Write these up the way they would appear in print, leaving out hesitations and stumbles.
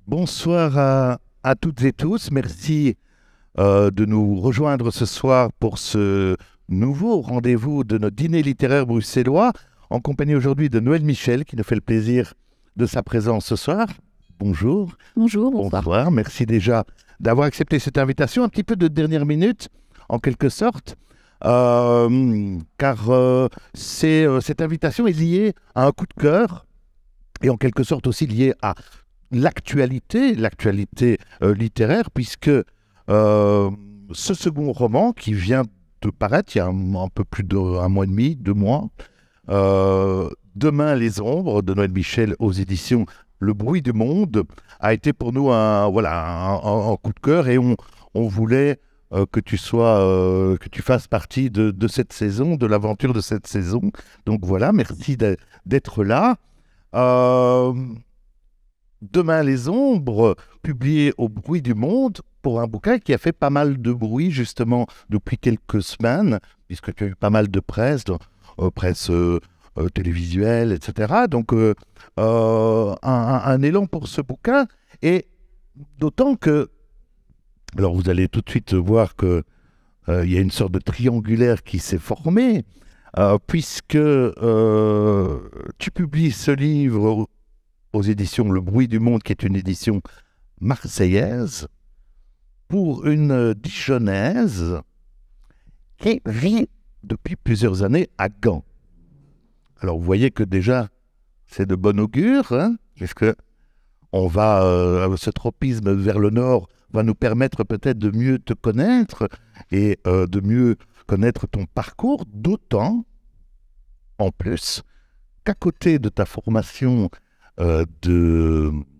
Bonsoir à toutes et tous. Merci de nous rejoindre ce soir pour ce nouveau rendez-vous de notre dîner littéraire bruxellois, en compagnie aujourd'hui de Noël Michel, qui nous fait le plaisir de sa présence ce soir. Bonjour. Bonjour, bonsoir. Bonsoir. Merci déjà d'avoir accepté cette invitation, un petit peu de dernière minute, en quelque sorte, car cette invitation est liée à un coup de cœur et en quelque sorte aussi liée à l'actualité littéraire, puisque ce second roman qui vient de paraître il y a un peu plus d'un mois et demi, 2 mois, Demain les ombres de Noël Michel aux éditions Le Bruit du Monde, a été pour nous un coup de cœur et on voulait que tu fasses partie de cette saison, de l'aventure de cette saison. Donc voilà, merci d'être là. Demain les ombres, publié au Bruit du Monde, pour un bouquin qui a fait pas mal de bruit justement depuis quelques semaines, puisque tu as eu pas mal de presse, presse télévisuelle, etc. Donc un élan pour ce bouquin, et d'autant que, alors vous allez tout de suite voir que il y a une sorte de triangulaire qui s'est formé, puisque tu publies ce livre aux éditions Le Bruit du Monde, qui est une édition marseillaise, pour une Dijonnaise qui vit depuis plusieurs années à Gand. Alors vous voyez que déjà, c'est de bon augure, hein, puisque ce tropisme vers le nord va nous permettre peut-être de mieux te connaître et de mieux connaître ton parcours, d'autant, en plus, qu'à côté de ta formation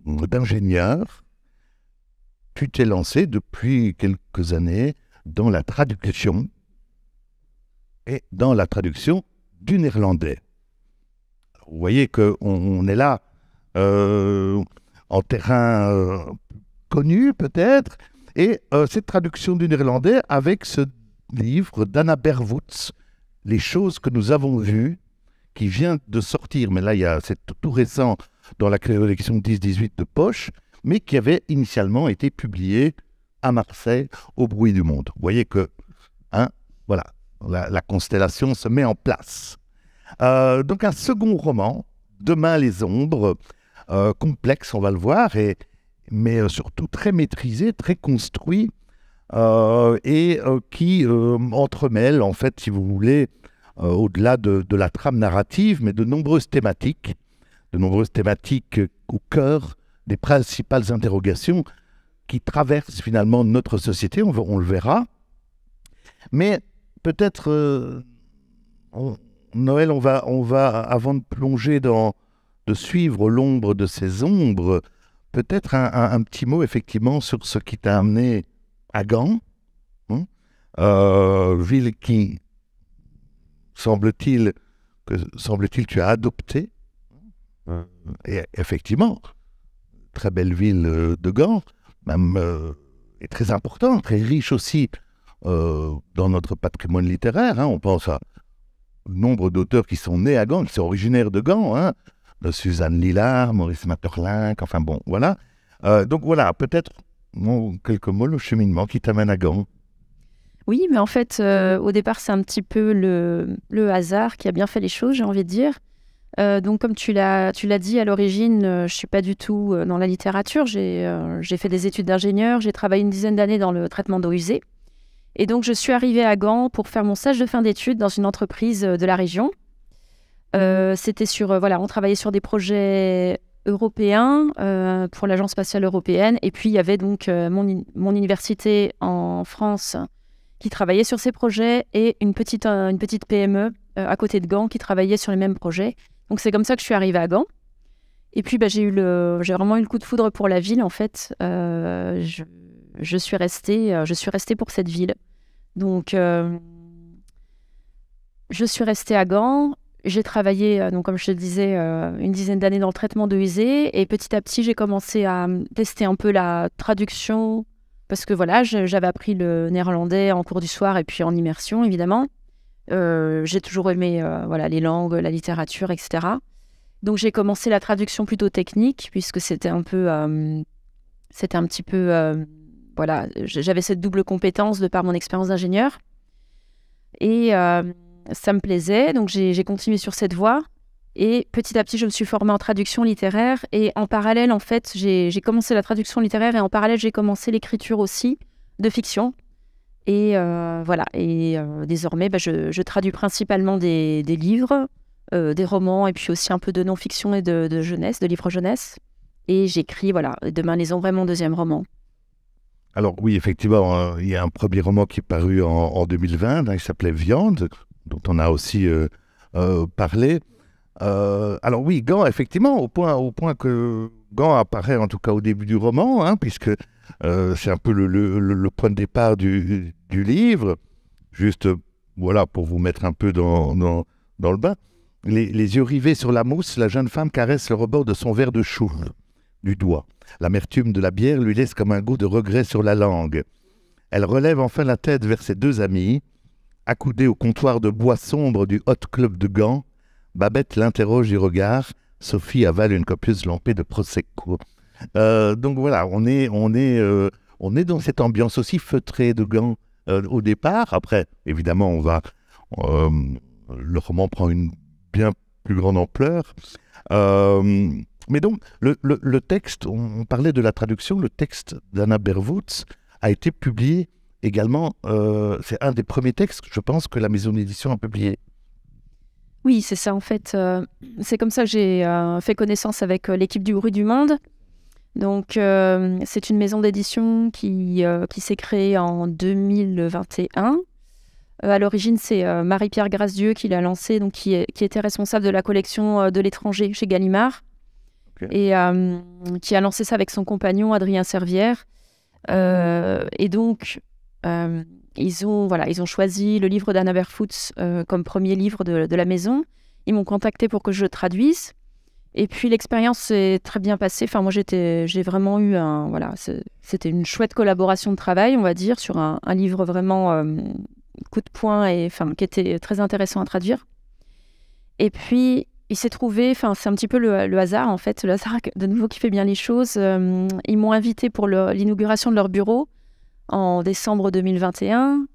d'ingénieur, tu t'es lancé depuis quelques années dans la traduction, et dans la traduction du néerlandais. Alors, vous voyez qu'on est là en terrain connu peut-être, et cette traduction du néerlandais avec ce livre d'Anna Bervoets, Les choses que nous avons vues, qui vient de sortir, mais là c'est tout récent, dans la collection 10-18 de Poche, mais qui avait initialement été publié à Marseille au Bruit du Monde. Vous voyez que, voilà, la constellation se met en place. Donc un second roman, Demain les ombres, complexe, on va le voir, mais surtout très maîtrisé, très construit, et qui entremêle, en fait, si vous voulez, au-delà de la trame narrative, mais de nombreuses thématiques au cœur des principales interrogations qui traversent finalement notre société, on le verra. Mais peut-être, Noël, on va, avant de plonger de suivre l'ombre de ces ombres, peut-être un petit mot effectivement sur ce qui t'a amené à Gand, ville qui, semble-t-il, tu as adopté. Et effectivement, très belle ville de Gand, même est très importante, très riche aussi dans notre patrimoine littéraire. On pense à nombre d'auteurs qui sont nés à Gand, qui sont originaires de Gand, de Suzanne Lillard, Maurice Maeterlinck, enfin bon, voilà. Donc voilà, peut-être quelques mots, le cheminement qui t'amène à Gand. Oui, mais en fait, au départ, c'est un petit peu le hasard qui a bien fait les choses, j'ai envie de dire. Donc, comme tu l'as dit, à l'origine, je ne suis pas du tout dans la littérature. J'ai fait des études d'ingénieur, j'ai travaillé une dizaine d'années dans le traitement d'eau usée. Et donc, je suis arrivée à Gand pour faire mon stage de fin d'études dans une entreprise de la région. C'était on travaillait sur des projets européens pour l'Agence spatiale européenne. Et puis, il y avait donc mon université en France qui travaillait sur ces projets et une petite PME à côté de Gand qui travaillait sur les mêmes projets. Donc, c'est comme ça que je suis arrivée à Gand. Et puis, j'ai vraiment eu le coup de foudre pour la ville, en fait. Je suis restée pour cette ville. Donc, je suis restée à Gand. J'ai travaillé, donc, comme je te disais, une dizaine d'années dans le traitement de usées. Et petit à petit, j'ai commencé à tester un peu la traduction. Parce que voilà, j'avais appris le néerlandais en cours du soir et puis en immersion, évidemment. J'ai toujours aimé les langues, la littérature, etc. Donc j'ai commencé la traduction plutôt technique, puisque c'était un peu C'était un petit peu... voilà, j'avais cette double compétence de par mon expérience d'ingénieur. Et ça me plaisait, donc j'ai continué sur cette voie. Et petit à petit, je me suis formée en traduction littéraire. Et en parallèle, en fait, j'ai commencé la traduction littéraire et en parallèle, j'ai commencé l'écriture aussi de fiction. Et voilà. Et désormais, je traduis principalement des livres, des romans et puis aussi un peu de non-fiction et de jeunesse, de livres jeunesse. Et j'écris, voilà, Demain les ombres est mon deuxième roman. Alors oui, effectivement, il y a un premier roman qui est paru en 2020, il s'appelait Viande, dont on a aussi parlé. Alors oui, Gand, effectivement, au point que Gand apparaît en tout cas au début du roman, puisque c'est un peu le point de départ du livre. Juste, voilà, pour vous mettre un peu dans le bain. Les yeux rivés sur la mousse, la jeune femme caresse le rebord de son verre de chou du doigt. L'amertume de la bière lui laisse comme un goût de regret sur la langue. Elle relève enfin la tête vers ses deux amis. Accoudée au comptoir de bois sombre du Hot Club de Gand, Babette l'interroge du regard. Sophie avale une copieuse lampée de Prosecco. Donc voilà, on est dans cette ambiance aussi feutrée de Gand au départ. Après, évidemment, le roman prend une bien plus grande ampleur. Mais donc, le texte, on parlait de la traduction, le texte d'Anna Bervoets a été publié également, c'est un des premiers textes, je pense, que la maison d'édition a publié. Oui, c'est ça en fait. C'est comme ça que j'ai fait connaissance avec l'équipe du Bruit du Monde. Donc, c'est une maison d'édition qui s'est créée en 2021. À l'origine, c'est Marie-Pierre Gracedieu qui l'a lancée, donc qui était responsable de la collection de l'étranger chez Gallimard. Okay. Et qui a lancé ça avec son compagnon Adrien Servière. Et donc, ils ont choisi le livre d'Anna Bervoets comme premier livre de la maison. Ils m'ont contacté pour que je le traduise. Et puis l'expérience s'est très bien passée. Enfin, moi, j'ai vraiment eu c'était une chouette collaboration de travail, on va dire, sur un livre vraiment coup de poing et qui était très intéressant à traduire. Et puis, il s'est trouvé, c'est un petit peu le hasard, en fait, le hasard de nouveau qui fait bien les choses. Ils m'ont invité pour l'inauguration de leur bureau en décembre 2021.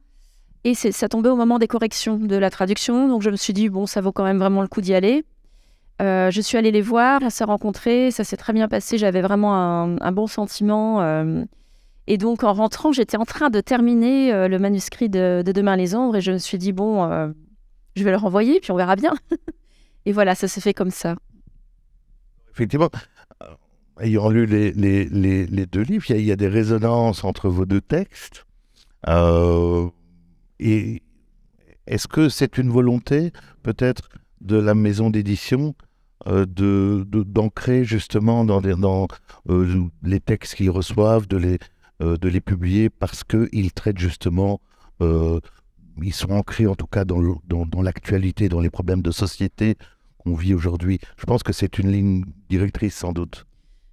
Et ça tombait au moment des corrections de la traduction. Donc, je me suis dit, bon, ça vaut quand même vraiment le coup d'y aller. Je suis allée les voir, on s'est rencontrés, ça s'est très bien passé. J'avais vraiment un bon sentiment. Et donc, en rentrant, j'étais en train de terminer le manuscrit de Demain les ombres. Et je me suis dit, bon, je vais le renvoyer, puis on verra bien. Et voilà, ça s'est fait comme ça. Effectivement, ayant lu les deux livres, il y a des résonances entre vos deux textes. Et est-ce que c'est une volonté, peut-être, de la maison d'édition d'ancrer justement dans les textes qu'ils reçoivent, de les publier parce qu'ils traitent justement, ils sont ancrés en tout cas dans l'actualité, dans les problèmes de société qu'on vit aujourd'hui. Je pense que c'est une ligne directrice sans doute.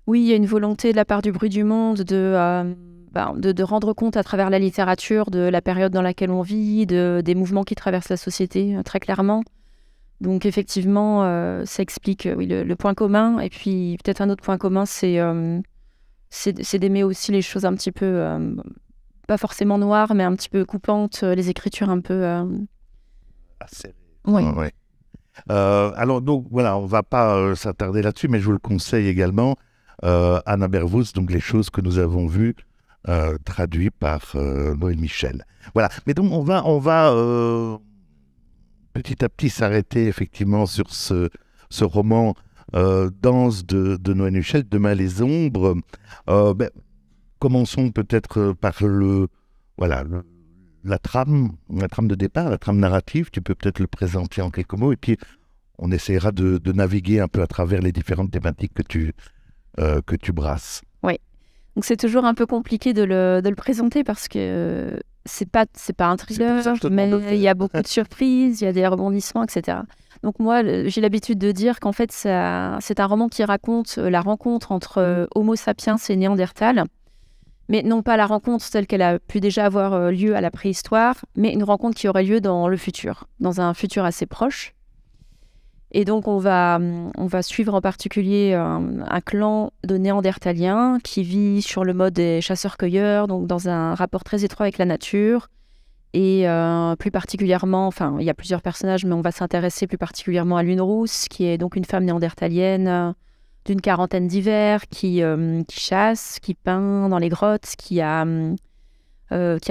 Oui, il y a une volonté de la part du Bruit du Monde de rendre compte à travers la littérature de la période dans laquelle on vit, des mouvements qui traversent la société, très clairement. Donc effectivement, ça explique oui, le point commun. Et puis peut-être un autre point commun, c'est d'aimer aussi les choses un petit peu, pas forcément noires, mais un petit peu coupantes, les écritures un peu... Assez. Oui. Ouais. Alors donc voilà, on ne va pas s'attarder là-dessus, mais je vous le conseille également. Anna Bervoets, donc les choses que nous avons vues, traduit par Noël Michel. Voilà, mais donc on va petit à petit s'arrêter effectivement sur ce roman Danse de Noël Michel, Demain les ombres. Commençons peut-être par la trame de départ, la trame narrative. Tu peux peut-être le présenter en quelques mots et puis on essaiera de naviguer un peu à travers les différentes thématiques que tu brasses. Oui, donc c'est toujours un peu compliqué de le présenter parce que c'est pas un thriller, mais il y a beaucoup de surprises, il y a des rebondissements, etc. Donc moi, j'ai l'habitude de dire qu'en fait, c'est un roman qui raconte la rencontre entre Homo sapiens et Néandertal, mais non pas la rencontre telle qu'elle a pu déjà avoir lieu à la préhistoire, mais une rencontre qui aurait lieu dans le futur, dans un futur assez proche. Et donc, on va suivre en particulier un clan de Néandertaliens qui vit sur le mode des chasseurs-cueilleurs, donc dans un rapport très étroit avec la nature. Et plus particulièrement, enfin, il y a plusieurs personnages, mais on va s'intéresser plus particulièrement à Lune Rousse, qui est donc une femme néandertalienne d'une quarantaine d'hivers, qui chasse, qui peint dans les grottes, qui a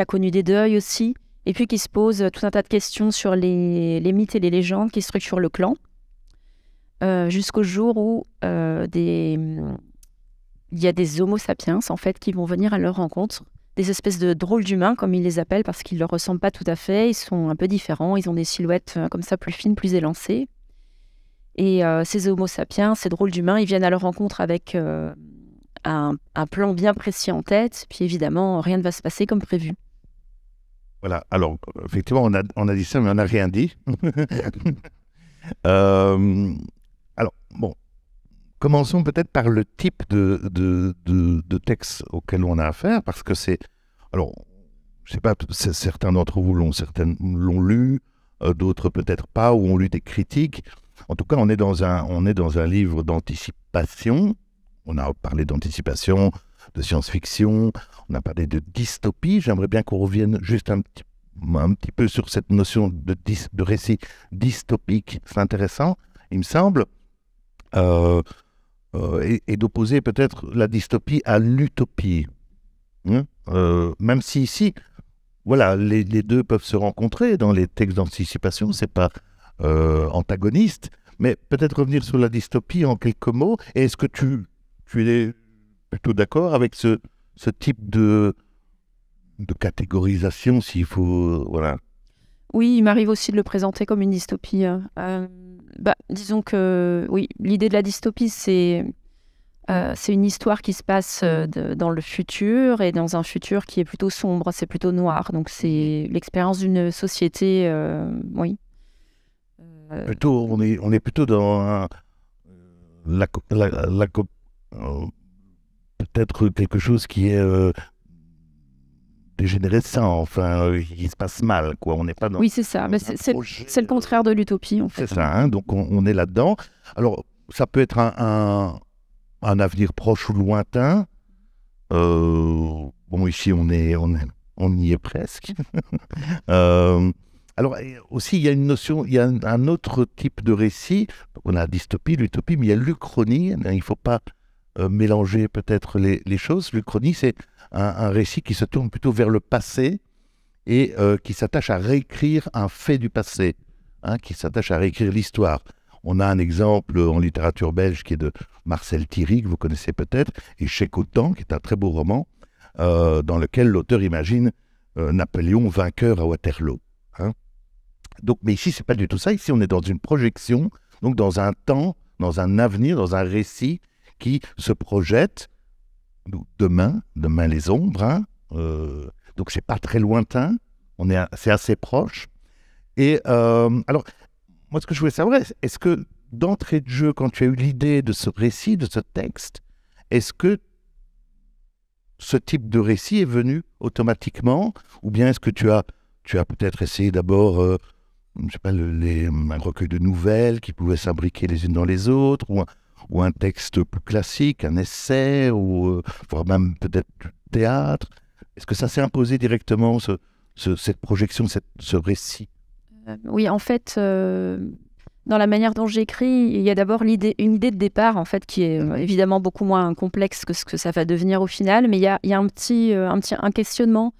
connu des deuils aussi, et puis qui se pose tout un tas de questions sur les mythes et les légendes qui structurent le clan. Jusqu'au jour où il y a des homo sapiens en fait qui vont venir à leur rencontre, des espèces de drôles d'humains comme ils les appellent parce qu'ils ne leur ressemblent pas tout à fait, ils sont un peu différents, ils ont des silhouettes comme ça plus fines, plus élancées. Et ces homo sapiens, ces drôles d'humains, ils viennent à leur rencontre avec un plan bien précis en tête, puis évidemment rien ne va se passer comme prévu. Voilà, alors effectivement on a dit ça mais on n'a rien dit. Alors, bon, commençons peut-être par le type de texte auquel on a affaire, parce que c'est... Alors, je ne sais pas, certains d'entre vous l'ont lu, d'autres peut-être pas, ou ont lu des critiques. En tout cas, on est dans un livre d'anticipation. On a parlé d'anticipation, de science-fiction, on a parlé de dystopie. J'aimerais bien qu'on revienne juste un petit peu sur cette notion de récit dystopique. C'est intéressant, il me semble. Et d'opposer peut-être la dystopie à l'utopie. Même si ici, voilà, les deux peuvent se rencontrer dans les textes d'anticipation, c'est pas antagoniste, mais peut-être revenir sur la dystopie en quelques mots. Et est-ce que tu es plutôt d'accord avec ce type de catégorisation, s'il faut... Voilà. Oui, il m'arrive aussi de le présenter comme une dystopie. Disons que oui, l'idée de la dystopie, c'est une histoire qui se passe dans le futur et dans un futur qui est plutôt sombre, c'est plutôt noir. Donc c'est l'expérience d'une société, oui. Plutôt, on est plutôt dans peut-être quelque chose qui est dégénérescent, enfin, il se passe mal, quoi. On n'est pas dans... Oui, c'est ça. C'est le contraire de l'utopie, en fait. C'est ça, hein, donc on est là-dedans. Alors, ça peut être un avenir proche ou lointain. Bon, ici, on y est presque. Alors, aussi, il y a une notion, il y a un autre type de récit. Donc, on a la dystopie, l'utopie, mais il y a l'Uchronie. Il ne faut pas mélanger peut-être les choses. L'Uchronie, c'est un récit qui se tourne plutôt vers le passé et qui s'attache à réécrire un fait du passé, hein, qui s'attache à réécrire l'histoire. On a un exemple en littérature belge qui est de Marcel Thierry, que vous connaissez peut-être, et Chèque au temps, qui est un très beau roman, dans lequel l'auteur imagine Napoléon vainqueur à Waterloo. Hein. Donc, mais ici, ce n'est pas du tout ça. Ici, on est dans une projection, donc dans un temps, dans un avenir, dans un récit qui se projette demain les ombres. Hein, donc, ce n'est pas très lointain. C'est assez proche. Et alors, moi, ce que je voulais savoir, est-ce que d'entrée de jeu, quand tu as eu l'idée de ce récit, de ce texte, est-ce que ce type de récit est venu automatiquement, ou bien est-ce que tu as peut-être essayé d'abord, je sais pas, un recueil de nouvelles qui pouvaient s'imbriquer les unes dans les autres, ou un texte plus classique, un essai, ou voire même peut-être du théâtre. Est-ce que ça s'est imposé directement, cette projection, ce récit? Oui, en fait, dans la manière dont j'écris, il y a d'abord une idée de départ, en fait, qui est évidemment beaucoup moins complexe que ce que ça va devenir au final, mais il y a un questionnement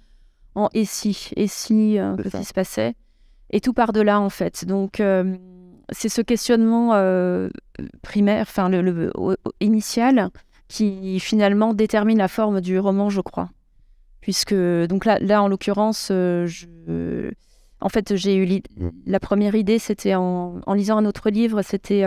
en et si qu'est-ce qui se passait, et tout part de là, en fait. Donc, c'est ce questionnement primaire, enfin, initial, qui finalement détermine la forme du roman, je crois. Puisque, donc là en l'occurrence, en fait, j'ai eu la première idée, c'était en lisant un autre livre, c'était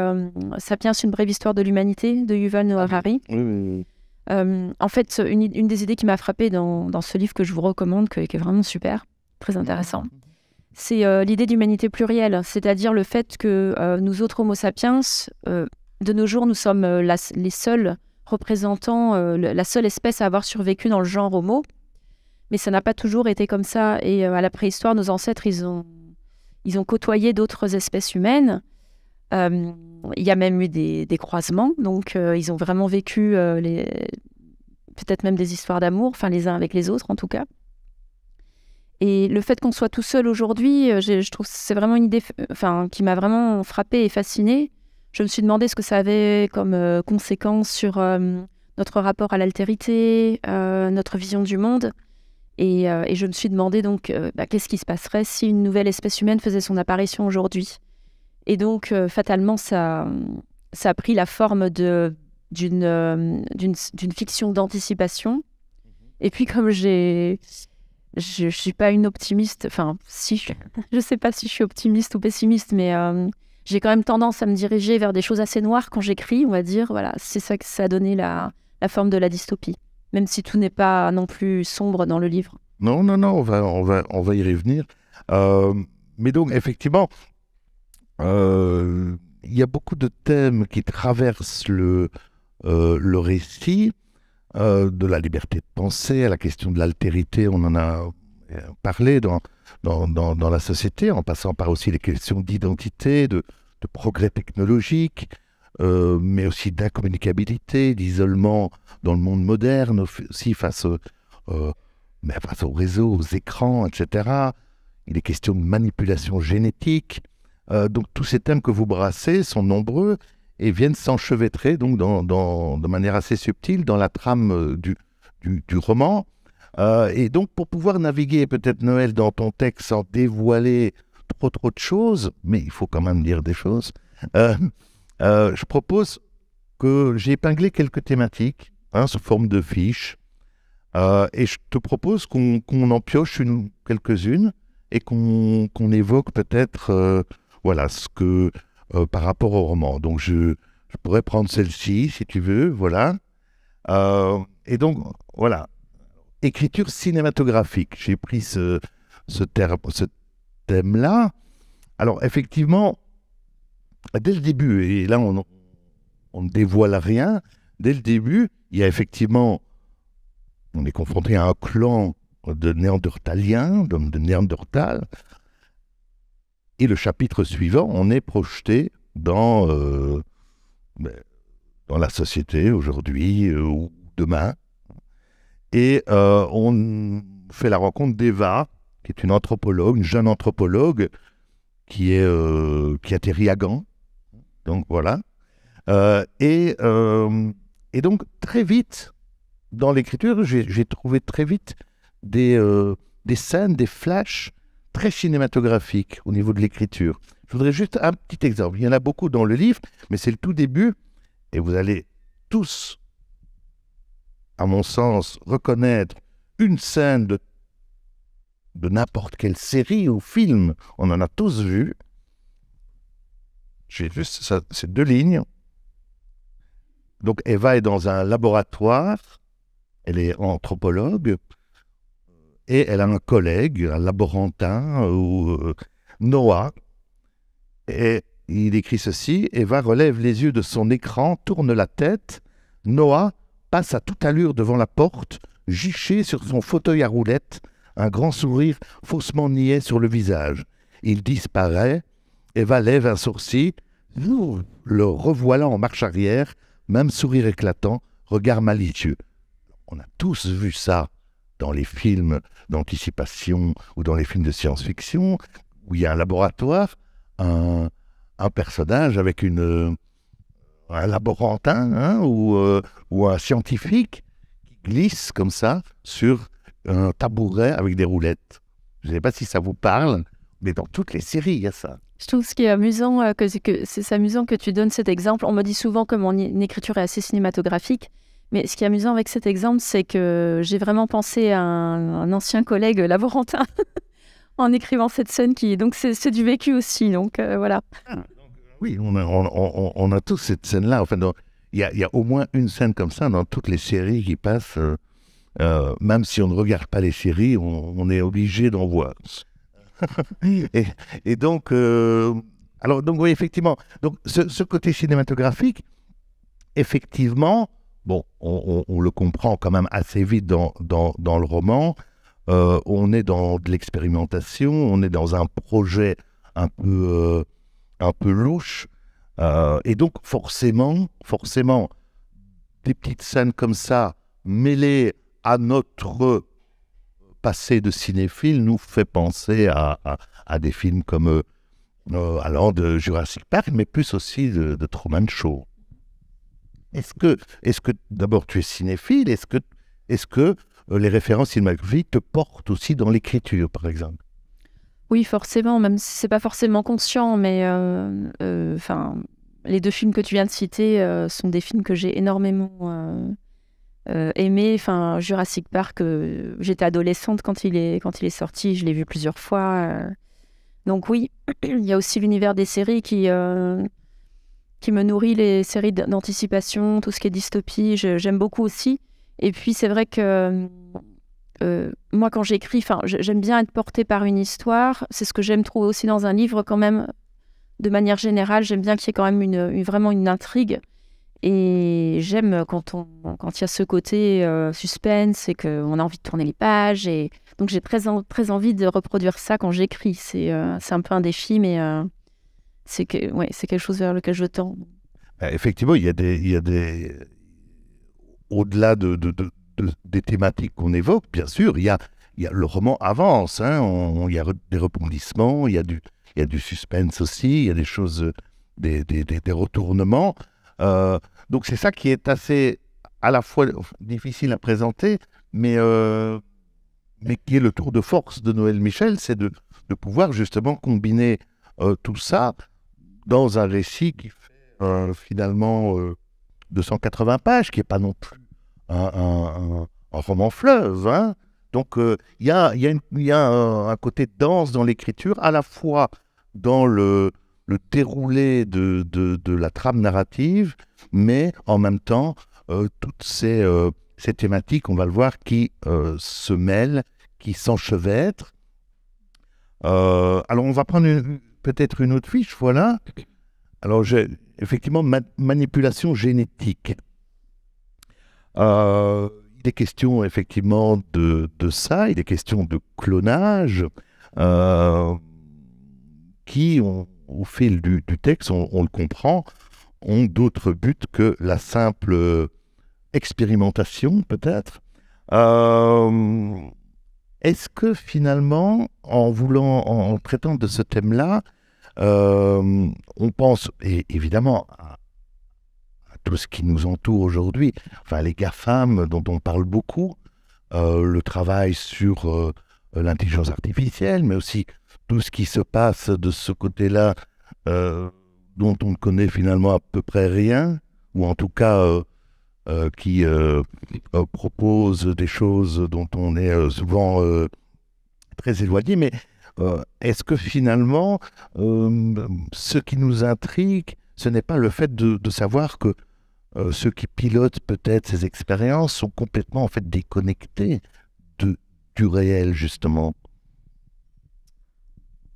Sapiens, une brève histoire de l'humanité de Yuval Noah Harari. Oui. En fait, une des idées qui m'a frappée dans ce livre que je vous recommande, qui est vraiment super, très intéressant, c'est l'idée d'humanité plurielle, c'est-à-dire le fait que nous autres Homo sapiens, de nos jours, nous sommes les seuls représentants, la seule espèce à avoir survécu dans le genre Homo. Mais ça n'a pas toujours été comme ça. Et à la préhistoire, nos ancêtres, ils ont côtoyé d'autres espèces humaines. Il y a même eu des croisements, donc ils ont vraiment vécu peut-être même des histoires d'amour, enfin les uns avec les autres en tout cas. Et le fait qu'on soit tout seul aujourd'hui, je trouve que c'est vraiment une idée qui m'a vraiment frappée et fascinée. Je me suis demandé ce que ça avait comme conséquence sur notre rapport à l'altérité, notre vision du monde. Et je me suis demandé donc qu'est-ce qui se passerait si une nouvelle espèce humaine faisait son apparition aujourd'hui. Et donc fatalement, ça a pris la forme d'une fiction d'anticipation. Et puis comme je suis pas une optimiste, enfin si je sais pas si je suis optimiste ou pessimiste, mais j'ai quand même tendance à me diriger vers des choses assez noires quand j'écris, on va dire. Voilà, c'est ça que ça a donné la forme de la dystopie, même si tout n'est pas non plus sombre dans le livre. Non, on va y revenir. Mais donc, effectivement, il y a beaucoup de thèmes qui traversent le récit, de la liberté de penser à la question de l'altérité, on en a parlé dans la société, en passant par aussi les questions d'identité, de progrès technologique, mais aussi d'incommunicabilité, d'isolement dans le monde moderne, aussi face aux réseaux, aux écrans, etc. Il est question de manipulation génétique. Donc tous ces thèmes que vous brassez sont nombreux et viennent s'enchevêtrer donc de manière assez subtile dans la trame du roman. Et donc pour pouvoir naviguer peut-être, Noël, dans ton texte sans dévoiler trop de choses, mais il faut quand même dire des choses, je propose que j'ai épinglé quelques thématiques sous forme de fiches. Et je te propose qu'on en pioche quelques-unes et qu'on évoque peut-être ce que par rapport au roman. Donc je pourrais prendre celle-ci si tu veux, voilà. Et donc voilà, écriture cinématographique. J'ai pris ce thème-là. Alors effectivement, dès le début, et là on ne dévoile rien, dès le début, il y a effectivement, on est confronté à un clan de néandertaliens, d'hommes de Néandertal, et le chapitre suivant, on est projeté dans la société aujourd'hui ou demain, et on fait la rencontre d'Eva, qui est une anthropologue, une jeune anthropologue, qui atterrit à Gand, donc voilà, et donc très vite, dans l'écriture, j'ai trouvé très vite des scènes, des flashs très cinématographiques au niveau de l'écriture. Je voudrais juste un petit exemple. Il y en a beaucoup dans le livre, mais c'est le tout début, et vous allez tous, à mon sens, reconnaître une scène de n'importe quelle série ou film. On en a tous vu. J'ai juste ça, c'est 2 lignes. Donc Eva est dans un laboratoire. Elle est anthropologue et elle a un collègue, un laborantin, Noah. Et il écrit ceci: Eva relève les yeux de son écran, tourne la tête. Noah passe à toute allure devant la porte, juché sur son fauteuil à roulettes, un grand sourire faussement niais sur le visage. Il disparaît. Eva lève un sourcil. Le revoilà en marche arrière, même sourire éclatant, regard malicieux. On a tous vu ça dans les films d'anticipation ou dans les films de science-fiction, où il y a un laboratoire, un personnage avec un laborantin ou un scientifique qui glisse comme ça sur un tabouret avec des roulettes. Je ne sais pas si ça vous parle, mais dans toutes les séries, il y a ça. Je trouve ce qui est amusant, c'est amusant que tu donnes cet exemple. On me dit souvent que mon écriture est assez cinématographique. Mais ce qui est amusant avec cet exemple, c'est que j'ai vraiment pensé à un ancien collègue laborantin en écrivant cette scène donc c'est du vécu aussi, donc voilà. Oui, on a tous cette scène-là. Enfin, il y a au moins une scène comme ça dans toutes les séries qui passent. Même si on ne regarde pas les séries, on est obligé d'en voir. et donc, donc oui, effectivement. Donc, ce côté cinématographique, effectivement. Bon, on le comprend quand même assez vite dans le roman. On est dans de l'expérimentation, on est dans un projet un peu louche. Et donc, forcément, des petites scènes comme ça, mêlées à notre passé de cinéphile, nous fait penser à des films comme allant de Jurassic Park, mais plus aussi de Truman Show. Est-ce que d'abord tu es cinéphile? Est-ce que les références cinématographiques te portent aussi dans l'écriture, par exemple? Oui, forcément, même si c'est pas forcément conscient, mais les 2 films que tu viens de citer sont des films que j'ai énormément aimés. Enfin, Jurassic Park, j'étais adolescente quand il est sorti, je l'ai vu plusieurs fois. Donc oui, il y a aussi l'univers des séries qui me nourrit, les séries d'anticipation, tout ce qui est dystopie, j'aime beaucoup aussi. Et puis c'est vrai que moi quand j'écris, j'aime bien être portée par une histoire. C'est ce que j'aime trouver aussi dans un livre quand même. De manière générale, j'aime bien qu'il y ait quand même vraiment une intrigue. Et j'aime quand il y a ce côté suspense et qu'on a envie de tourner les pages. Et donc j'ai très envie de reproduire ça quand j'écris. C'est un peu un défi, mais c'est quelque chose vers lequel je tends. Effectivement, il y a des au-delà des thématiques qu'on évoque, bien sûr, le roman avance, hein, il y a des rebondissements, il y a du suspense aussi, il y a des choses, des retournements. Donc c'est ça qui est assez à la fois difficile à présenter, mais qui est le tour de force de Noël Michel, c'est de pouvoir justement combiner tout ça dans un récit qui fait finalement 280 pages, qui n'est pas non plus un roman fleuve. Hein. Donc il y a un côté dense dans l'écriture, à la fois dans le déroulé de la trame narrative, mais en même temps, toutes ces thématiques, on va le voir, qui se mêlent, qui s'enchevêtrent. Alors, on va prendre peut-être une autre fiche, voilà. Alors, effectivement, manipulation génétique. Il est question, effectivement, de ça, il est question de clonage, qui, au fil du texte, on le comprend, ont d'autres buts que la simple expérimentation, peut-être. Est-ce que finalement, en traitant de ce thème-là, on pense évidemment à tout ce qui nous entoure aujourd'hui, enfin les GAFAM dont on parle beaucoup, le travail sur l'intelligence artificielle, mais aussi tout ce qui se passe de ce côté-là dont on ne connaît finalement à peu près rien, ou en tout cas qui propose des choses dont on est souvent très éloigné. Mais est-ce que finalement, ce qui nous intrigue, ce n'est pas le fait de savoir que ceux qui pilotent peut-être ces expériences sont complètement en fait déconnectés du réel, justement?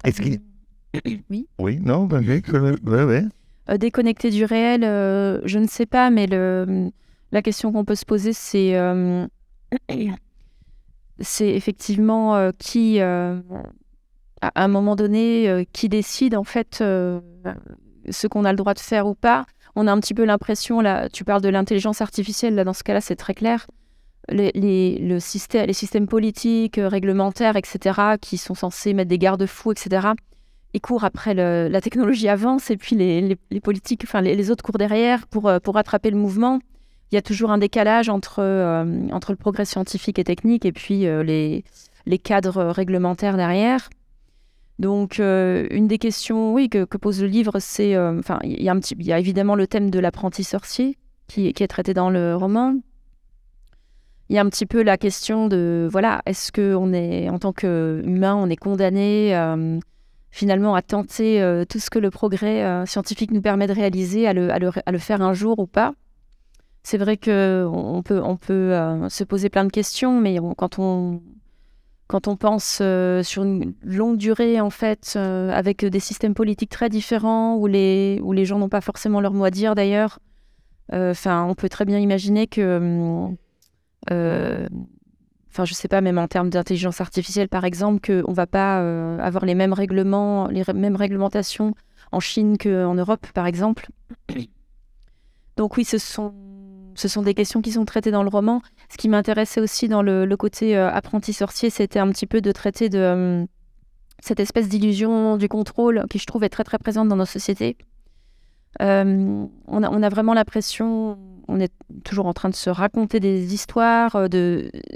Est-ce qu'il... Oui. Oui, non, ouais. Déconnecté du réel, je ne sais pas, mais la question qu'on peut se poser, c'est effectivement qui, à un moment donné, qui décide en fait ce qu'on a le droit de faire ou pas. On a un petit peu l'impression, là, tu parles de l'intelligence artificielle, là, dans ce cas-là, c'est très clair. Les systèmes politiques, réglementaires, etc., qui sont censés mettre des garde-fous, etc., ils courent après la technologie avance et puis les politiques, enfin les autres courent derrière pour rattraper le mouvement. Il y a toujours un décalage entre le progrès scientifique et technique et puis les cadres réglementaires derrière. Donc, une des questions, oui, que pose le livre, c'est, il y a évidemment le thème de l'apprenti sorcier qui est traité dans le roman. Il y a un petit peu la question de, voilà, est-ce qu'on est, en tant qu'humain, on est condamné finalement à tenter tout ce que le progrès scientifique nous permet de réaliser, à le faire un jour ou pas. C'est vrai qu'on peut se poser plein de questions, mais quand on pense sur une longue durée, en fait, avec des systèmes politiques très différents, où les gens n'ont pas forcément leur mot à dire d'ailleurs, on peut très bien imaginer que... je sais pas, même en termes d'intelligence artificielle, par exemple, qu'on ne va pas avoir les mêmes règlements, les mêmes réglementations en Chine qu'en Europe, par exemple. Donc oui, ce sont des questions qui sont traitées dans le roman. Ce qui m'intéressait aussi dans le côté apprenti sorcier, c'était un petit peu de traiter de cette espèce d'illusion du contrôle qui, je trouve, est très très présente dans nos sociétés. On a vraiment l'impression, on est toujours en train de se raconter des histoires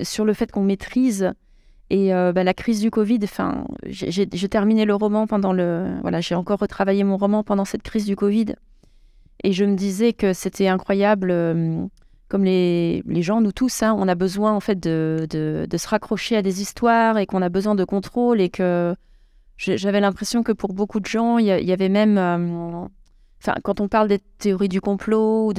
sur le fait qu'on maîtrise. Et la crise du Covid, j'ai terminé le roman j'ai encore retravaillé mon roman pendant cette crise du Covid. Et je me disais que c'était incroyable, comme les gens, nous tous, on a besoin en fait de se raccrocher à des histoires et qu'on a besoin de contrôle, et que j'avais l'impression que pour beaucoup de gens, il y avait même, quand on parle des théories du complot ou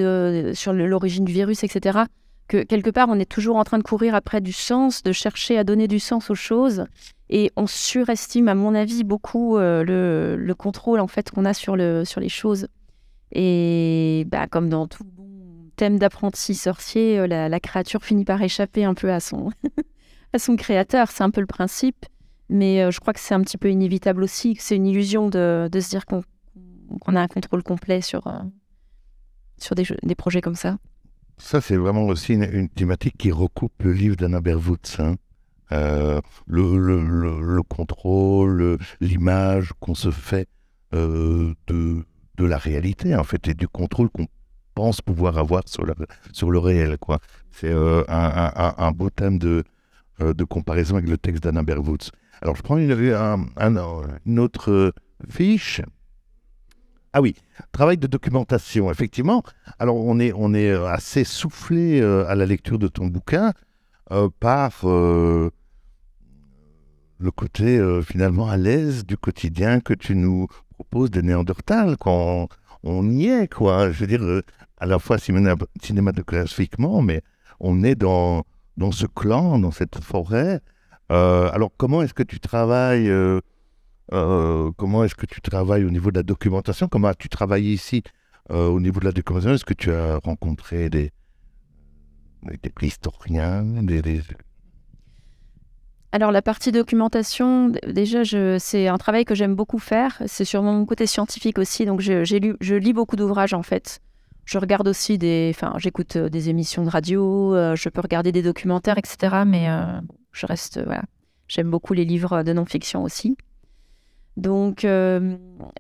sur l'origine du virus, etc., que quelque part, on est toujours en train de courir après du sens, de chercher à donner du sens aux choses, et on surestime, à mon avis, beaucoup le contrôle en fait qu'on a sur les choses. Et comme dans tout bon thème d'apprenti sorcier, la créature finit par échapper un peu à son créateur. C'est un peu le principe, mais je crois que c'est un petit peu inévitable aussi, que c'est une illusion de se dire qu'on a un contrôle complet sur des projets comme ça. Ça, c'est vraiment aussi une thématique qui recoupe le livre d'Anna Berwoods. Le contrôle, l'image qu'on se fait de la réalité, en fait, et du contrôle qu'on pense pouvoir avoir sur le réel, quoi. C'est un beau thème de comparaison avec le texte d'Anna Berwoods. Alors, je prends une autre fiche. Ah oui, travail de documentation, effectivement. Alors, on est assez soufflé à la lecture de ton bouquin par le côté finalement à l'aise du quotidien que tu nous proposes de Néandertal, quand on y est, quoi. Je veux dire, à la fois cinématographiquement, mais on est dans ce clan, dans cette forêt. Alors, comment est-ce que tu travailles au niveau de la documentation? Comment as-tu travaillé ici au niveau de la documentation? Est-ce que tu as rencontré des préhistoriens, Alors, la partie documentation, déjà, c'est un travail que j'aime beaucoup faire. C'est sur mon côté scientifique aussi. Donc, je lis beaucoup d'ouvrages, en fait. Je regarde aussi j'écoute des émissions de radio, je peux regarder des documentaires, etc. Mais je reste, voilà. J'aime beaucoup les livres de non-fiction aussi. Donc,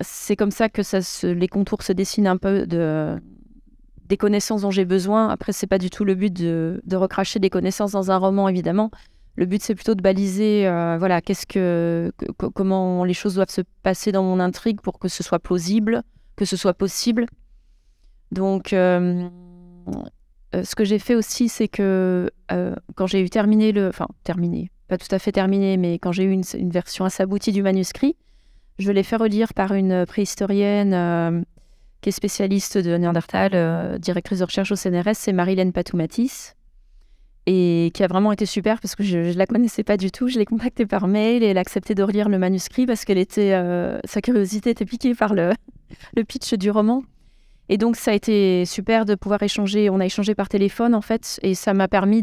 c'est comme ça que les contours se dessinent un peu des connaissances dont j'ai besoin. Après, c'est pas du tout le but de recracher des connaissances dans un roman, évidemment. Le but, c'est plutôt de baliser, comment les choses doivent se passer dans mon intrigue pour que ce soit plausible, que ce soit possible. Donc, ce que j'ai fait aussi, c'est que quand j'ai eu terminé pas tout à fait terminé, mais quand j'ai eu une version assez aboutie du manuscrit, je l'ai fait relire par une préhistorienne qui est spécialiste de Néandertal, directrice de recherche au CNRS, c'est Marilène Patoumatis, et qui a vraiment été super parce que je ne la connaissais pas du tout. Je l'ai contactée par mail et elle a accepté de relire le manuscrit parce qu'elle sa curiosité était piquée par le pitch du roman. Et donc, ça a été super de pouvoir échanger. On a échangé par téléphone, en fait, et ça m'a permis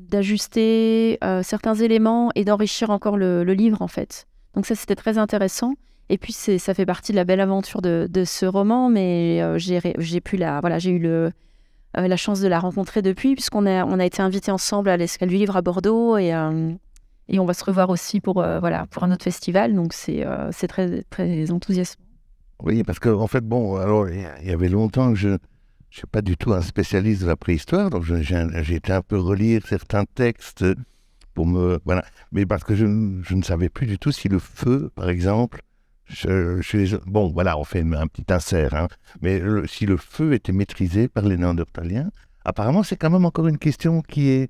d'ajuster certains éléments et d'enrichir encore le livre, en fait. Donc ça, c'était très intéressant. Et puis, ça fait partie de la belle aventure de ce roman, mais j'ai eu la chance de la rencontrer depuis, puisqu'on a été invités ensemble à l'Escale du Livre à Bordeaux, et on va se revoir aussi pour un autre festival. Donc, c'est très, très enthousiasmant. Oui, parce qu'en fait, alors, il y avait longtemps que je ne suis pas du tout un spécialiste de la préhistoire, donc j'ai été un peu relire certains textes pour voilà. Mais parce que je ne savais plus du tout si le feu, par exemple, on fait un petit insert, mais si le feu était maîtrisé par les Néandertaliens, apparemment, c'est quand même encore une question qui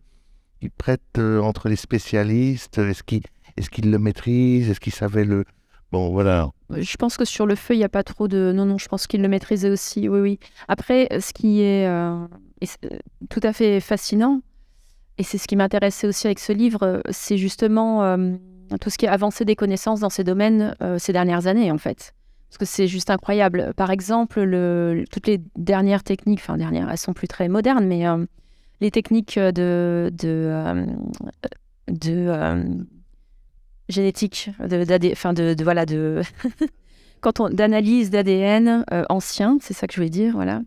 prête entre les spécialistes. Est-ce qu'ils le maîtrisent? Est-ce qu'ils savaient le... Bon, voilà. Je pense que sur le feu, il n'y a pas trop de... Non, je pense qu'ils le maîtrisaient aussi, oui. Après, ce qui est tout à fait fascinant, et c'est ce qui m'intéressait aussi avec ce livre, c'est justement tout ce qui est avancé des connaissances dans ces domaines ces dernières années, en fait. Parce que c'est juste incroyable. Par exemple, toutes les dernières techniques, elles sont plus très modernes, mais les techniques de génétique, d'analyse d'ADN ancien, c'est ça que je voulais dire, voilà.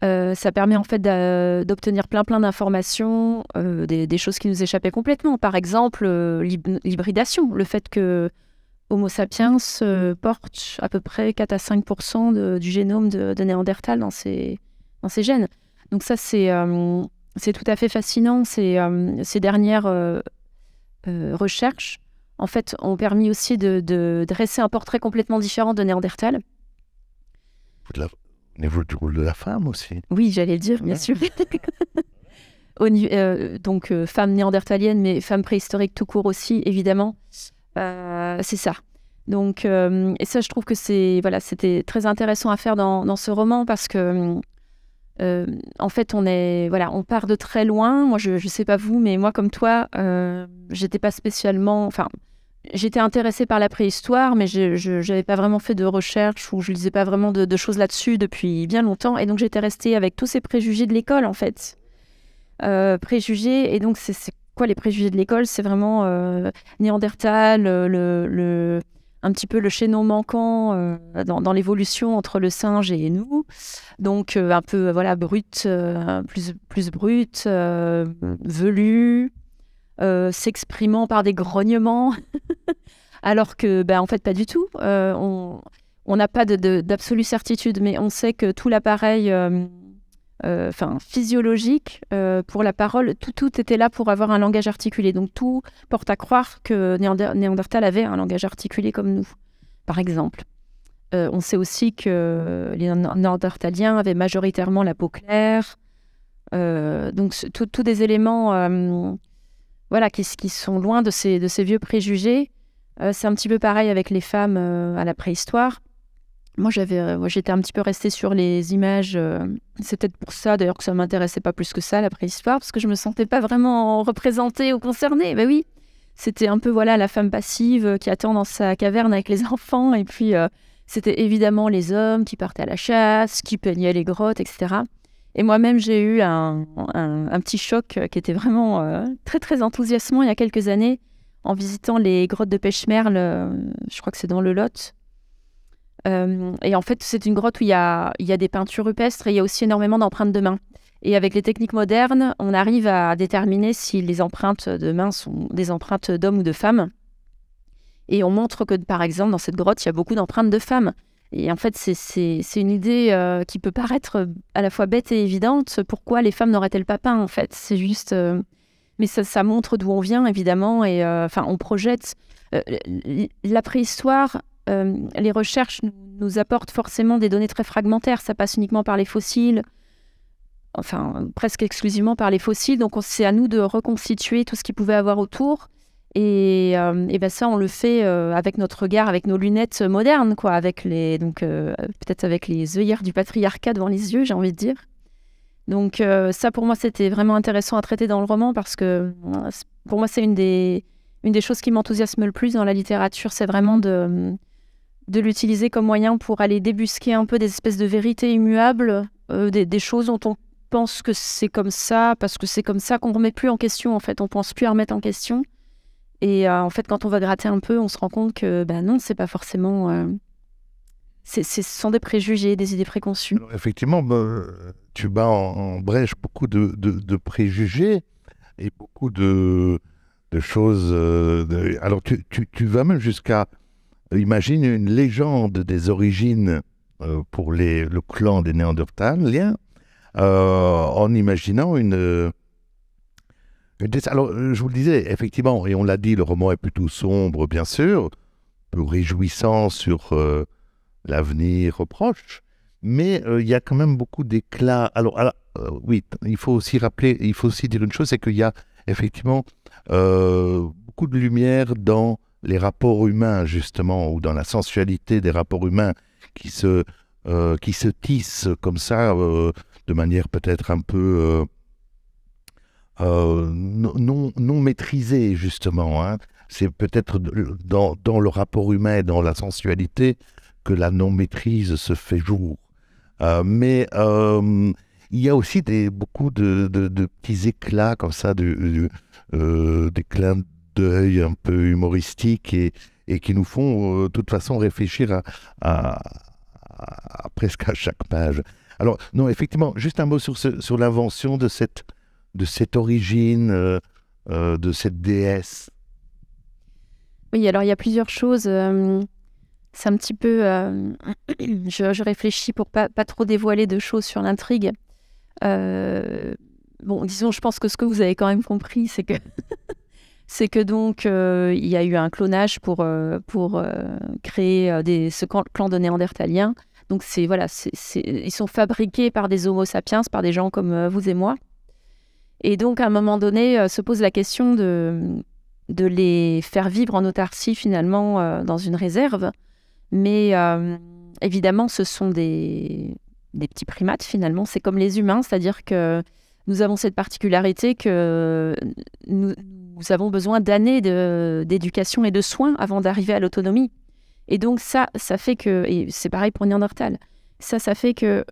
Ça permet en fait d'obtenir plein d'informations, des choses qui nous échappaient complètement. Par exemple, l'hybridation, le fait que Homo sapiens porte à peu près 4 à 5% du génome de Néandertal dans ses gènes. Donc ça, c'est tout à fait fascinant. Ces dernières recherches, en fait, ont permis aussi de dresser un portrait complètement différent de Néandertal. Au niveau du rôle de la femme aussi. Oui, j'allais le dire, bien sûr. Donc, femme néandertalienne, mais femme préhistorique tout court aussi, évidemment. C'est ça. Donc, et ça, je trouve que c'était très intéressant à faire dans ce roman parce que, en fait, on part de très loin. Moi, je sais pas vous, mais moi, comme toi, j'étais pas spécialement... Enfin, j'étais intéressée par la préhistoire, mais je n'avais pas vraiment fait de recherche ou je lisais pas vraiment de choses là-dessus depuis bien longtemps. Et donc, j'étais restée avec tous ces préjugés de l'école, en fait. Préjugés, et donc, c'est quoi les préjugés de l'école? C'est vraiment Néandertal, un petit peu le chaînon manquant dans l'évolution entre le singe et nous. Donc, un peu, voilà, brut, plus brut, velu, s'exprimant par des grognements, alors que, en fait, pas du tout. On n'a pas d'absolue certitude, mais on sait que tout l'appareil physiologique pour la parole, tout était là pour avoir un langage articulé. Donc, tout porte à croire que Néandertal avait un langage articulé comme nous, par exemple. On sait aussi que les Néandertaliens avaient majoritairement la peau claire. Donc, tous des éléments... voilà, qui sont loin de ces vieux préjugés. C'est un petit peu pareil avec les femmes à la préhistoire. Moi, j'étais un petit peu restée sur les images. C'est peut-être pour ça, d'ailleurs, que ça ne m'intéressait pas plus que ça, la préhistoire, parce que je ne me sentais pas vraiment représentée ou concernée. Ben oui, c'était un peu, voilà, la femme passive qui attend dans sa caverne avec les enfants. Et puis, c'était évidemment les hommes qui partaient à la chasse, qui peignaient les grottes, etc. Et moi-même, j'ai eu un petit choc qui était vraiment très, très enthousiasmant il y a quelques années en visitant les grottes de Pechmerle, je crois que c'est dans le Lot. Et en fait, c'est une grotte où il y a des peintures rupestres et il y a aussi énormément d'empreintes de mains. Et avec les techniques modernes, on arrive à déterminer si les empreintes de mains sont des empreintes d'hommes ou de femmes. Et on montre que, par exemple, dans cette grotte, il y a beaucoup d'empreintes de femmes. Et en fait, c'est une idée qui peut paraître à la fois bête et évidente. Pourquoi les femmes n'auraient-elles pas peint, en fait? C'est juste... mais ça montre d'où on vient, évidemment. Et on projette... la préhistoire, les recherches nous apportent forcément des données très fragmentaires. Ça passe uniquement par les fossiles, enfin, presque exclusivement par les fossiles. Donc, c'est à nous de reconstituer tout ce qu'il pouvait avoir autour. Et ça, on le fait avec notre regard, avec nos lunettes modernes, quoi, peut-être avec les œillères du patriarcat devant les yeux, j'ai envie de dire. Donc ça, pour moi, c'était vraiment intéressant à traiter dans le roman parce que pour moi, c'est une des choses qui m'enthousiasme le plus dans la littérature, c'est vraiment de l'utiliser comme moyen pour aller débusquer un peu des espèces de vérités immuables, des choses dont on pense que c'est comme ça, parce que c'est comme ça qu'on ne remet plus en question, en fait, on ne pense plus à remettre en question. Et en fait, quand on va gratter un peu, on se rend compte que non, c'est pas forcément... ce sont des préjugés, des idées préconçues. Alors, effectivement, tu bats en brèche beaucoup de préjugés et beaucoup de choses... Alors, tu vas même jusqu'à imaginer une légende des origines pour le clan des Néandertaliens en imaginant alors, je vous le disais, effectivement, et on l'a dit, le roman est plutôt sombre, bien sûr, peu réjouissant sur l'avenir proche, mais il y a quand même beaucoup d'éclat. Alors oui, il faut aussi dire une chose, c'est qu'il y a effectivement beaucoup de lumière dans les rapports humains, justement, ou dans la sensualité des rapports humains qui se tissent comme ça, de manière peut-être un peu... non maîtrisé, justement. Hein. C'est peut-être dans le rapport humain et dans la sensualité que la non-maîtrise se fait jour. Mais il y a aussi beaucoup de petits éclats comme ça, des clins d'œil un peu humoristiques et qui nous font de toute façon réfléchir presque à chaque page. Alors, non, effectivement, juste un mot sur l'invention de cette origine, de cette déesse. Oui, alors il y a plusieurs choses. C'est un petit peu... je réfléchis pour pas trop dévoiler de choses sur l'intrigue. Bon, disons, je pense que ce que vous avez quand même compris, c'est que c'est que donc il y a eu un clonage pour créer ce clan de Néandertaliens. Donc ils sont fabriqués par des Homo sapiens, par des gens comme vous et moi. Et donc à un moment donné, se pose la question de les faire vivre en autarcie finalement dans une réserve. Mais évidemment, ce sont des petits primates finalement. C'est comme les humains, c'est-à-dire que nous avons cette particularité que nous avons besoin d'années d'éducation et de soins avant d'arriver à l'autonomie. Et donc ça fait que, et c'est pareil pour Néandertal, ça fait que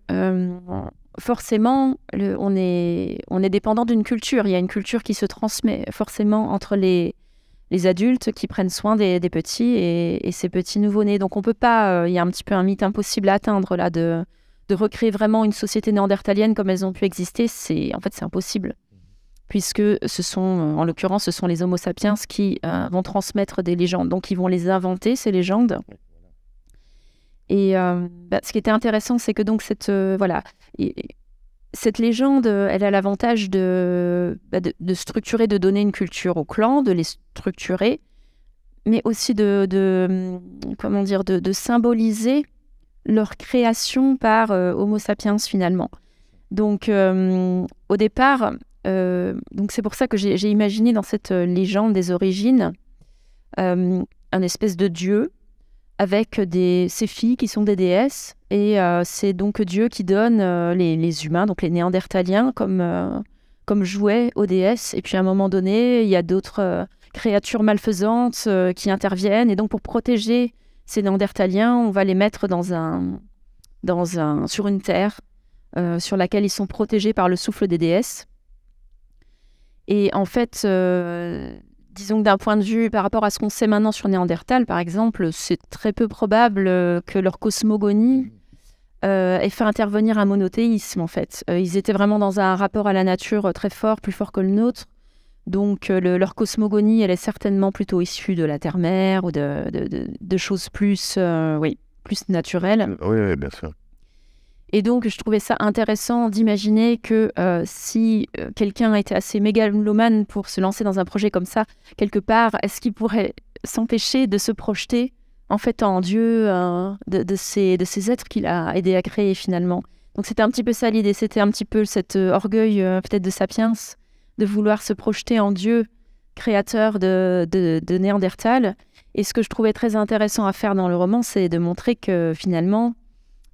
forcément, on est dépendant d'une culture. Il y a une culture qui se transmet forcément entre les adultes qui prennent soin des petits et ces petits nouveau-nés. Donc on peut pas, il y a un petit peu un mythe impossible à atteindre là de recréer vraiment une société néandertalienne comme elles ont pu exister. C'est impossible. Puisque en l'occurrence, ce sont les Homo sapiens qui vont transmettre des légendes. Donc ils vont les inventer, ces légendes. Et ce qui était intéressant, c'est que donc cette légende, elle a l'avantage de structurer, de donner une culture au clan, de les structurer, mais aussi de symboliser leur création par Homo sapiens finalement. Donc au départ, donc c'est pour ça que j'ai imaginé dans cette légende des origines un espèce de dieu avec ces filles qui sont des déesses, et c'est donc Dieu qui donne les humains, donc les Néandertaliens, comme jouets aux déesses. Et puis à un moment donné, il y a d'autres créatures malfaisantes qui interviennent, et donc pour protéger ces Néandertaliens, on va les mettre sur une terre sur laquelle ils sont protégés par le souffle des déesses. Et en fait, disons que d'un point de vue par rapport à ce qu'on sait maintenant sur Néandertal, par exemple, c'est très peu probable que leur cosmogonie ait fait intervenir un monothéisme, en fait. Ils étaient vraiment dans un rapport à la nature très fort, plus fort que le nôtre. Donc leur cosmogonie, elle est certainement plutôt issue de la terre-mère ou de choses plus naturelles. Oui, bien sûr. Et donc, je trouvais ça intéressant d'imaginer que si quelqu'un était assez mégalomane pour se lancer dans un projet comme ça, quelque part, est-ce qu'il pourrait s'empêcher de se projeter en fait en Dieu de ces êtres qu'il a aidé à créer finalement. Donc c'était un petit peu ça l'idée, c'était un petit peu cet orgueil peut-être de Sapiens, de vouloir se projeter en Dieu, créateur de Néandertal. Et ce que je trouvais très intéressant à faire dans le roman, c'est de montrer que finalement,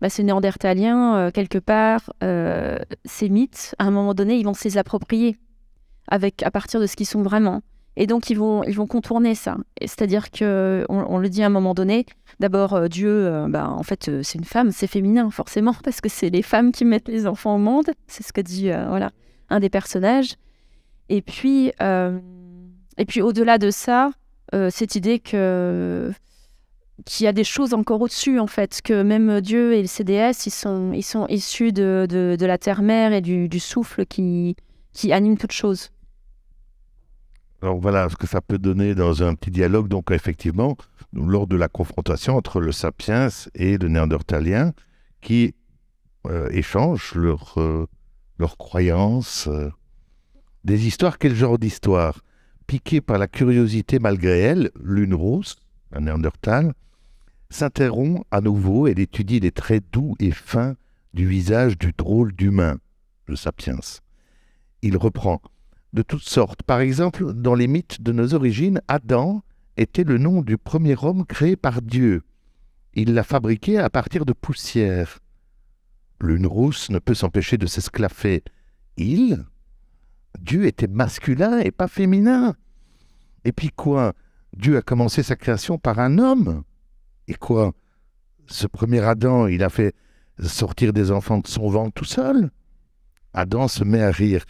ces Néandertaliens, quelque part, ces mythes, à un moment donné, ils vont se les approprier à partir de ce qu'ils sont vraiment. Et donc, ils vont contourner ça. C'est-à-dire qu'on le dit à un moment donné, d'abord, Dieu, en fait, c'est une femme, c'est féminin, forcément, parce que c'est les femmes qui mettent les enfants au monde. C'est ce que dit un des personnages. Et puis au-delà de ça, cette idée qu'il y a des choses encore au-dessus, en fait, que même Dieu et le CDS, ils sont issus de la terre-mère et du souffle qui anime toute chose. Alors voilà ce que ça peut donner dans un petit dialogue. Donc effectivement, lors de la confrontation entre le Sapiens et le Néandertalien, qui échangent leurs croyances, des histoires. Quel genre d'histoire? Piquée par la curiosité malgré elle, l'une rousse, un Néandertal, s'interrompt à nouveau et étudie les traits doux et fins du visage du drôle d'humain, le Sapiens. Il reprend de toutes sortes. Par exemple, dans les mythes de nos origines, Adam était le nom du premier homme créé par Dieu. Il l'a fabriqué à partir de poussière. L'une rousse ne peut s'empêcher de s'esclaffer. Dieu était masculin et pas féminin. Et puis quoi? Dieu a commencé sa création par un homme. Et quoi? Ce premier Adam, il a fait sortir des enfants de son ventre tout seul? Adam se met à rire.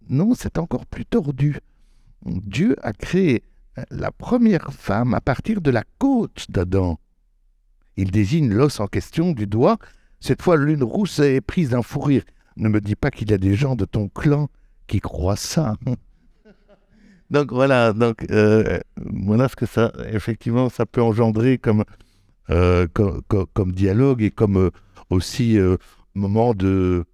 Non, c'est encore plus tordu. Dieu a créé la première femme à partir de la côte d'Adam. Il désigne l'os en question du doigt. Cette fois, l'une rousse est prise d'un fou rire. Ne me dis pas qu'il y a des gens de ton clan qui croient ça. Donc voilà, voilà ce que ça, effectivement, ça peut engendrer comme dialogue et comme aussi moment de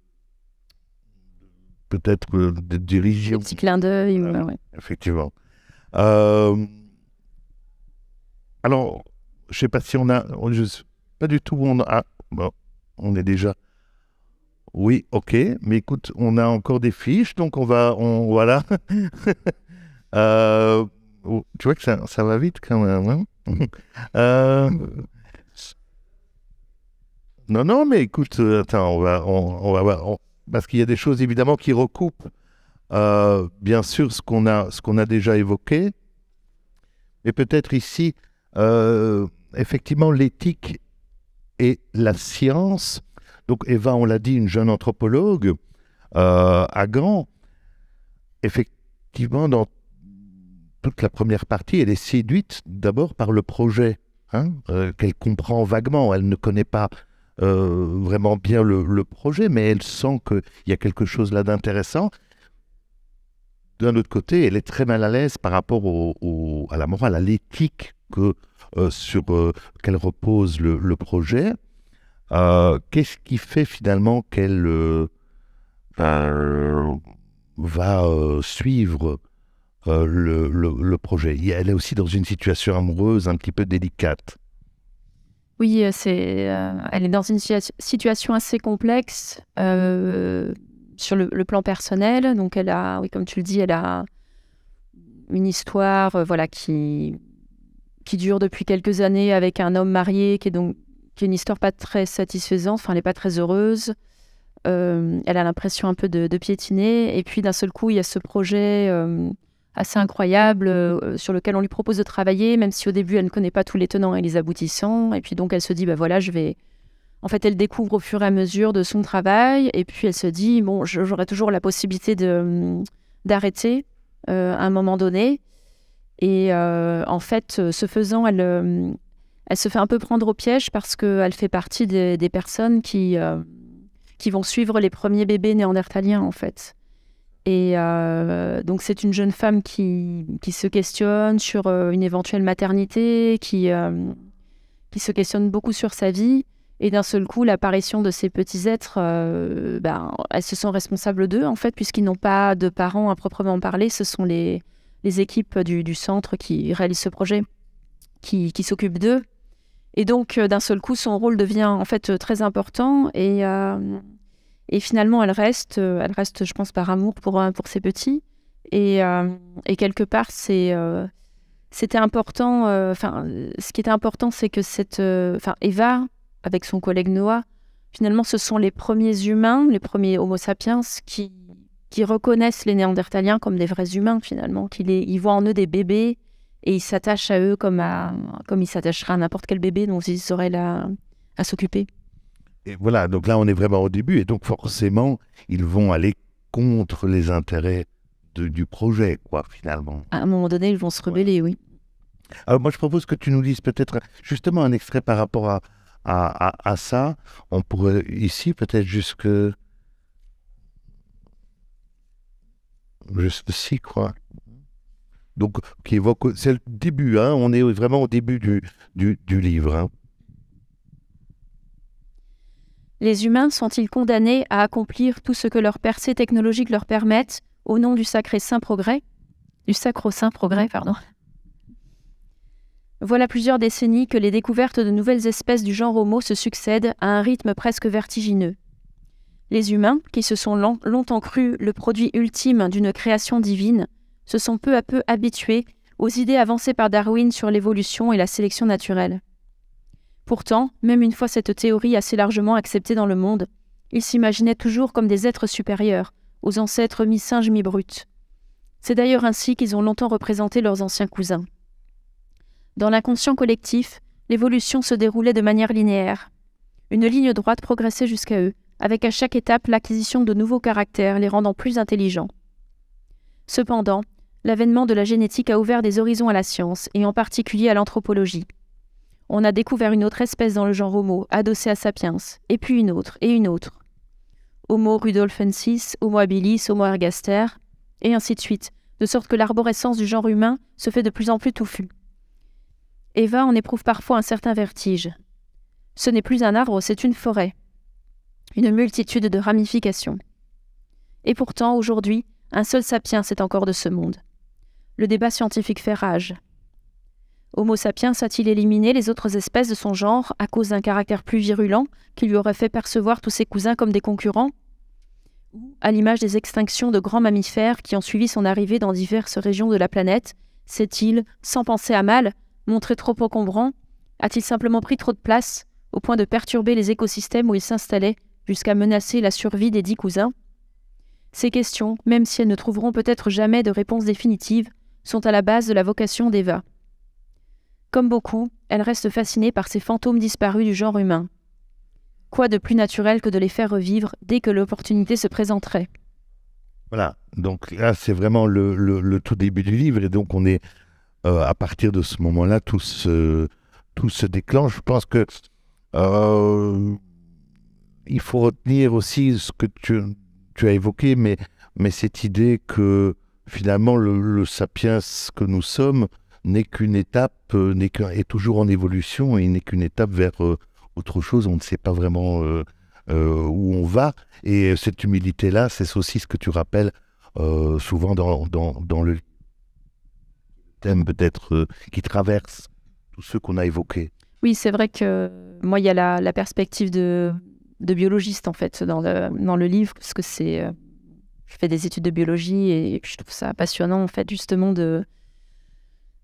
peut-être de dérision. Petit clin d'œil. Ouais. Effectivement. Alors, je ne sais pas si on a... pas du tout où on a... Ah, bon, on est déjà... Oui, ok. Mais écoute, on a encore des fiches, donc voilà. Tu vois que ça va vite quand même. Hein. Non, mais écoute, attends, on va voir. Parce qu'il y a des choses évidemment qui recoupent, bien sûr, ce qu'on a déjà évoqué. Mais peut-être ici, effectivement, l'éthique et la science. Donc Eva, on l'a dit, une jeune anthropologue à Gand. Effectivement, dans toute la première partie, elle est séduite d'abord par le projet, qu'elle comprend vaguement. Elle ne connaît pas vraiment bien le projet, mais elle sent qu'il y a quelque chose là d'intéressant. D'un autre côté, elle est très mal à l'aise par rapport à la morale, à l'éthique sur qu'elle repose le projet. Qu'est-ce qui fait finalement qu'elle va suivre le projet? Elle est aussi dans une situation amoureuse un petit peu délicate. Oui, elle est dans une situation assez complexe sur le plan personnel. Donc, elle a, oui, comme tu le dis, elle a une histoire qui dure depuis quelques années avec un homme marié qui est une histoire pas très satisfaisante. Enfin, elle n'est pas très heureuse. Elle a l'impression un peu de piétiner. Et puis, d'un seul coup, il y a ce projet assez incroyable sur lequel on lui propose de travailler, même si au début, elle ne connaît pas tous les tenants et les aboutissants. Et puis, donc, elle se dit, voilà, En fait, elle découvre au fur et à mesure de son travail. Et puis, elle se dit, bon, j'aurai toujours la possibilité d'arrêter à un moment donné. Et en fait, ce faisant, elle se fait un peu prendre au piège parce qu'elle fait partie des personnes qui vont suivre les premiers bébés néandertaliens, en fait. Et donc, c'est une jeune femme qui se questionne sur une éventuelle maternité, qui se questionne beaucoup sur sa vie. Et d'un seul coup, l'apparition de ces petits êtres, elles se sont responsables d'eux, en fait, puisqu'ils n'ont pas de parents à proprement parler. Ce sont les équipes du centre qui réalisent ce projet, qui s'occupent d'eux. Et donc, d'un seul coup, son rôle devient en fait très important. Et finalement, elle reste, je pense, par amour pour ses petits. Et quelque part, c'était important. Ce qui était important, c'est que Eva, avec son collègue Noah, finalement, ce sont les premiers humains, les premiers Homo sapiens qui reconnaissent les Néandertaliens comme des vrais humains, finalement. Ils voient en eux des bébés et ils s'attachent à eux comme ils s'attacheraient à n'importe quel bébé dont ils auraient là à s'occuper. Et voilà, donc là, on est vraiment au début. Et donc, forcément, ils vont aller contre les intérêts du projet, quoi, finalement. À un moment donné, ils vont se rebeller, oui. Alors, moi, je propose que tu nous lises peut-être justement un extrait par rapport à ça. On pourrait ici, peut-être jusqu'ici, quoi. Donc, qui évoque, c'est le début, on est vraiment au début du livre. Les humains sont-ils condamnés à accomplir tout ce que leurs percées technologiques leur permettent au nom du sacro-saint progrès ? Voilà plusieurs décennies que les découvertes de nouvelles espèces du genre Homo se succèdent à un rythme presque vertigineux. Les humains, qui se sont longtemps crus le produit ultime d'une création divine, se sont peu à peu habitués aux idées avancées par Darwin sur l'évolution et la sélection naturelle. Pourtant, même une fois cette théorie assez largement acceptée dans le monde, ils s'imaginaient toujours comme des êtres supérieurs, aux ancêtres mi-singes mi-brutes. C'est d'ailleurs ainsi qu'ils ont longtemps représenté leurs anciens cousins. Dans l'inconscient collectif, l'évolution se déroulait de manière linéaire. Une ligne droite progressait jusqu'à eux, avec à chaque étape l'acquisition de nouveaux caractères les rendant plus intelligents. Cependant, L'avènement de la génétique a ouvert des horizons à la science, et en particulier à l'anthropologie. On a découvert une autre espèce dans le genre Homo, adossée à Sapiens, et puis une autre, et une autre. Homo rudolfensis, Homo habilis, Homo ergaster, et ainsi de suite, de sorte que l'arborescence du genre humain se fait de plus en plus touffue. Eva en éprouve parfois un certain vertige. Ce n'est plus un arbre, c'est une forêt. Une multitude de ramifications. Et pourtant, aujourd'hui, un seul sapiens est encore de ce monde. Le débat scientifique fait rage. Homo sapiens a-t-il éliminé les autres espèces de son genre à cause d'un caractère plus virulent qui lui aurait fait percevoir tous ses cousins comme des concurrents ? Ou, à l'image des extinctions de grands mammifères qui ont suivi son arrivée dans diverses régions de la planète, s'est-il, sans penser à mal, montré trop encombrant ? A-t-il simplement pris trop de place, au point de perturber les écosystèmes où il s'installait, jusqu'à menacer la survie des 10 cousins ? Ces questions, même si elles ne trouveront peut-être jamais de réponse définitive, sont à la base de la vocation d'Eva. Comme beaucoup, elle reste fascinée par ces fantômes disparus du genre humain. Quoi de plus naturel que de les faire revivre dès que l'opportunité se présenterait ? Voilà, donc là c'est vraiment le tout début du livre, et donc on est, à partir de ce moment-là, tout se déclenche. Je pense que il faut retenir aussi ce que tu as évoqué, mais cette idée que finalement le sapiens que nous sommes n'est qu'une étape, est toujours en évolution, et n'est qu'une étape vers autre chose. On ne sait pas vraiment où on va, et cette humilité-là, c'est aussi ce que tu rappelles souvent dans le thème peut-être qui traverse tous ceux qu'on a évoqués. Oui, c'est vrai que moi, il y a la perspective de biologiste en fait dans le livre, parce que je fais des études de biologie et je trouve ça passionnant en fait justement de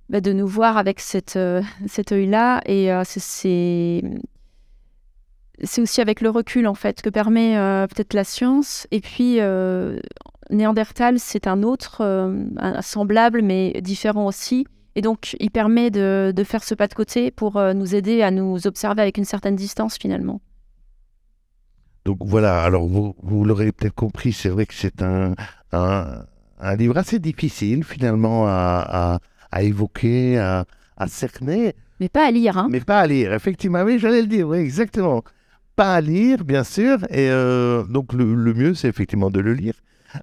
nous voir avec cet œil-là, et c'est aussi avec le recul en fait que permet peut-être la science. Et puis Néandertal, c'est un autre, un semblable mais différent aussi, et donc il permet de faire ce pas de côté pour nous aider à nous observer avec une certaine distance finalement. Donc voilà, alors vous l'aurez peut-être compris, c'est vrai que c'est un livre assez difficile finalement à évoquer, à cerner. Mais pas à lire, hein. Mais pas à lire, effectivement, oui, j'allais le dire, oui, exactement. Pas à lire, bien sûr, et donc le mieux, c'est effectivement de le lire.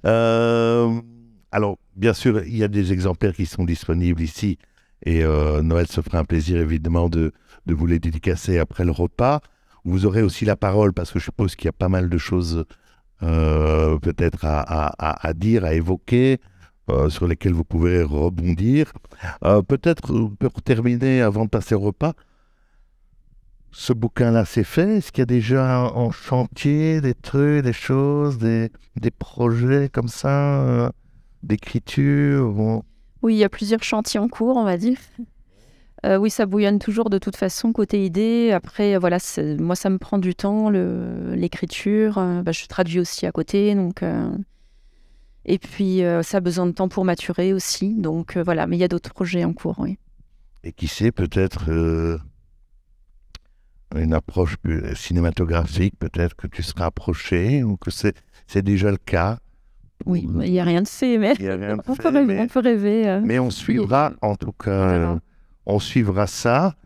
Alors, bien sûr, il y a des exemplaires qui sont disponibles ici, et Noël se fera un plaisir, évidemment, de vous les dédicacer après le repas. Vous aurez aussi la parole, parce que je suppose qu'il y a pas mal de choses peut-être à dire, à évoquer, sur lesquelles vous pouvez rebondir. Peut-être pour terminer, avant de passer au repas, ce bouquin-là, c'est fait? Est-ce qu'il y a déjà en chantier des trucs, des choses, des projets comme ça, d'écriture ou... Oui, il y a plusieurs chantiers en cours, on va dire. Oui, ça bouillonne toujours de toute façon côté idée. Après, voilà, moi, ça me prend du temps, l'écriture. Je traduis aussi à côté, donc... Et puis, ça a besoin de temps pour maturer aussi. Donc, voilà, mais il y a d'autres projets en cours, oui. Et qui sait, peut-être une approche cinématographique, peut-être que tu seras approché, ou que c'est déjà le cas. Oui, il n'y a rien de fait, mais on peut rêver. Mais on suivra, en tout cas, on suivra ça.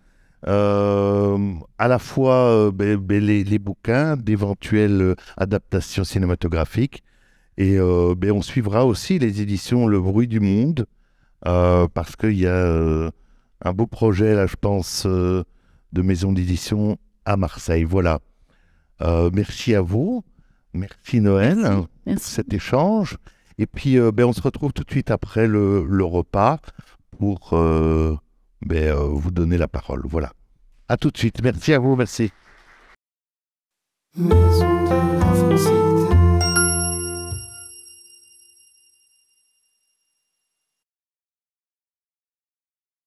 À la fois les bouquins, d'éventuelles adaptations cinématographiques, et on suivra aussi les éditions Le Bruit du Monde, parce qu'il y a un beau projet, là, je pense, de maison d'édition à Marseille. Voilà. Merci à vous. Merci Noël pour cet échange. Et puis, on se retrouve tout de suite après le repas pour vous donner la parole. Voilà. À tout de suite. Merci à vous. Merci. Maison de la